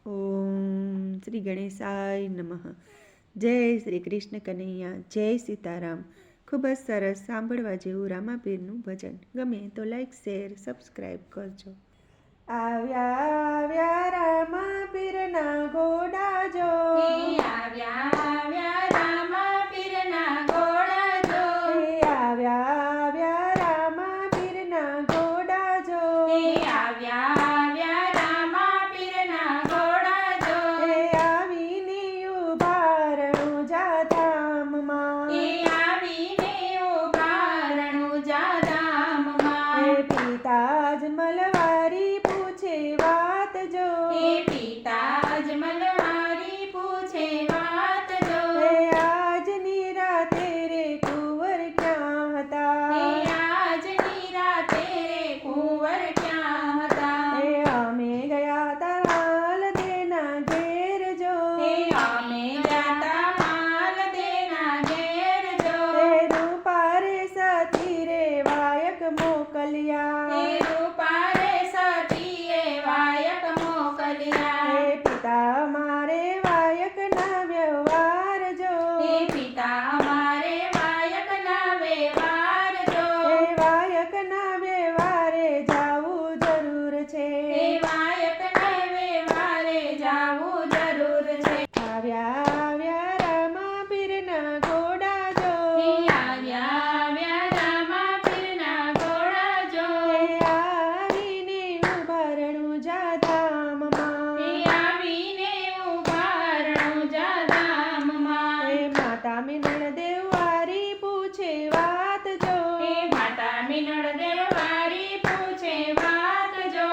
ઓમ શ્રી ગણેશાય નમઃ. જય શ્રી કૃષ્ણ કનૈયા, જય સીતારામ. ખૂબ જ સરસ સાંભળવા જેવું રામાપીરનું ભજન. ગમે તો લાઈક, શેર, સબસ્ક્રાઈબ કરજો. આવ્યા આવ્યા રામાપીરના ઘોડા જો, આવ્યા આવ્યા રામાપીરના ઘોડા જો, આવ્યા આવ્યા રામાપીરના ઘોડા જો, આવ્યા આવ્યા રામાપીરના ઘોડા જો, આવીને ઉભા રણુજા ધામમાં, આવીને ઉભા રણુજા ધામમાં, પિતા જ મલવારી પૂછે વાત જો, પિતા જ મલવારી પૂછે વાત જો, આજની રાતે રે કુંવર ક્યાં હતા, આજની રાતે રે કુંવર ક્યાં હતા, અમે ગયા તા હાલ દેના ઘેર જો, અમે ગયા હાલ દેના ઘેર જો, રૂપારે સતી રે વાયક મોકલ્યા, રૂપારે સતીએ વાયક મોકલ્યા, પિતા મારે વાયક ના વ્યવહાર જો, પિતા અમારે વાયક ના વ્યવહાર જો, વાયક ના વ્યવહારે જાવું જરૂર છે, વાયક ના વ્યવહારે જાવું જરૂર છે, આવ્યા આવ્યા રામાપીરના ઘોડા જો, આવ્યા આવ્યા રામાપીરના ઘોડા જો, આવીને ઉભા રણુજા ધામમાં, આવીને ઉભા રણુજા ધામમાં, માતા મિનળ દેવારી પૂછે વાત જો, માતા મિનળ દેવારી પૂછે વાત જો,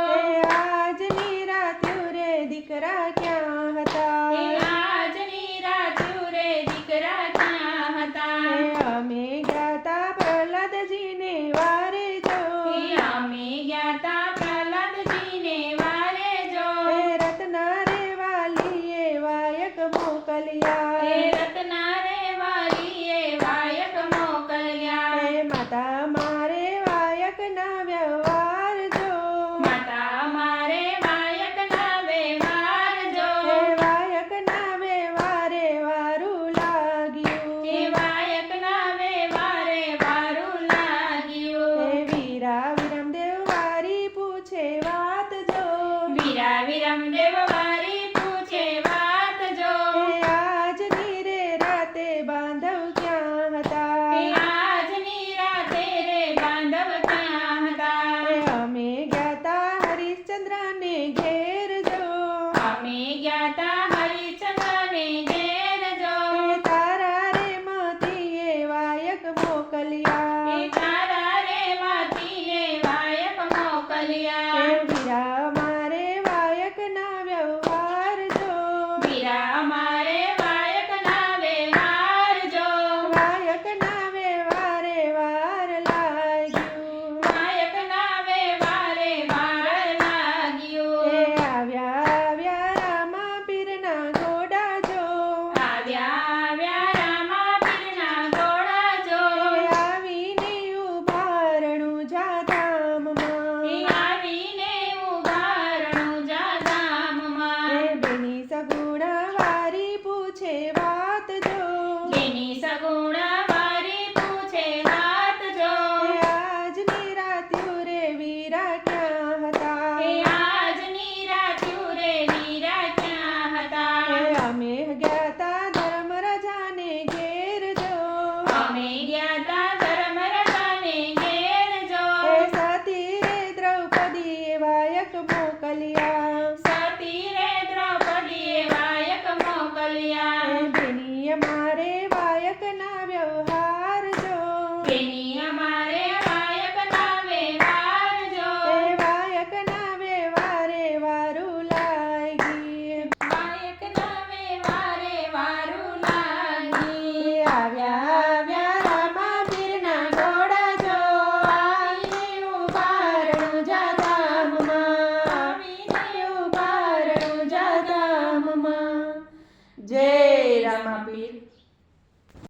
આજની રાત્યુ રે દીકરા ક્યાં હતા, આજની રાત્યુ રે દીકરા ક્યાં હતા, અમે ગયા તા પ્રહલાદજીને વારે જો, અમે ગયા તા પ્રહલાદજીને વારે જો, રત્ના રે વાલીએ વાયક મોકલ્યા, રત્ના રે વાલીએ વાયક મોકલ્યા, માતા મારે વાયક ના વ્યવહાર જો, માતા મારે વાયક ના વ્યવહાર જો, વાયક ના વ્યવહારે વારું લાગ્યું, વાયક ના વ્યવહારે વારું લાગ્યું, વીરા વિરમદેવ વારી પૂછે વાત જો, વીરા વિરમદેવ વારી પૂછે વાત જો, આજની રે રાતે બાંધવ ક્યાં હતા, આજની રાતે રે બાંધવ ક્યાં હતા, અમે ગયા તા હરિશ્ચંદ્ર ને ઘેર જો, અમે ગયા તા હરિચંદ્રને ઘેર જો, તારા રે મતીએ વાયક મોકલ્યા, તારા રે માતીએ વાયક મોકલ્યા, વીરા મારે વાયક ના વ્યવહાર જો, વીરા અમારે વાયક ના વ્યવહાર જો, વાયક ના વ્યવહારે વાર લાગ્યું, વાયક ના વ્યવહારે વાર લાગ્યું, આવ્યા આવ્યા રામાપીરના ઘોડા જો, આવ્યા આવ્યા રામાપીરના ઘોડા જો, આવીને ઉભા રણુજા ધામમાં, આવીને ઉભા રણુજા ધામમાં, બેની સગુણા વારી પૂછે વાત જો, જેની સગુણ વારી પૂછે વાત જો, આજની રાત્યુ રે વીરા ક્યાં હતા, આજની રાત્યુ રે વીરા ક્યાં હતા, અમે ગયા તા ધર્મરાજાને ઘેર જો, અમે ગયા તા ધર્મરાજાને ઘેર જો, સતી રે દ્રૌપદીએ વાયક મોકલ્યા, સતી રે દ્રૌપદીએ વાયક મોકલ્યા, બેની મારે વાયક ના વ્યવહાર જો, બેની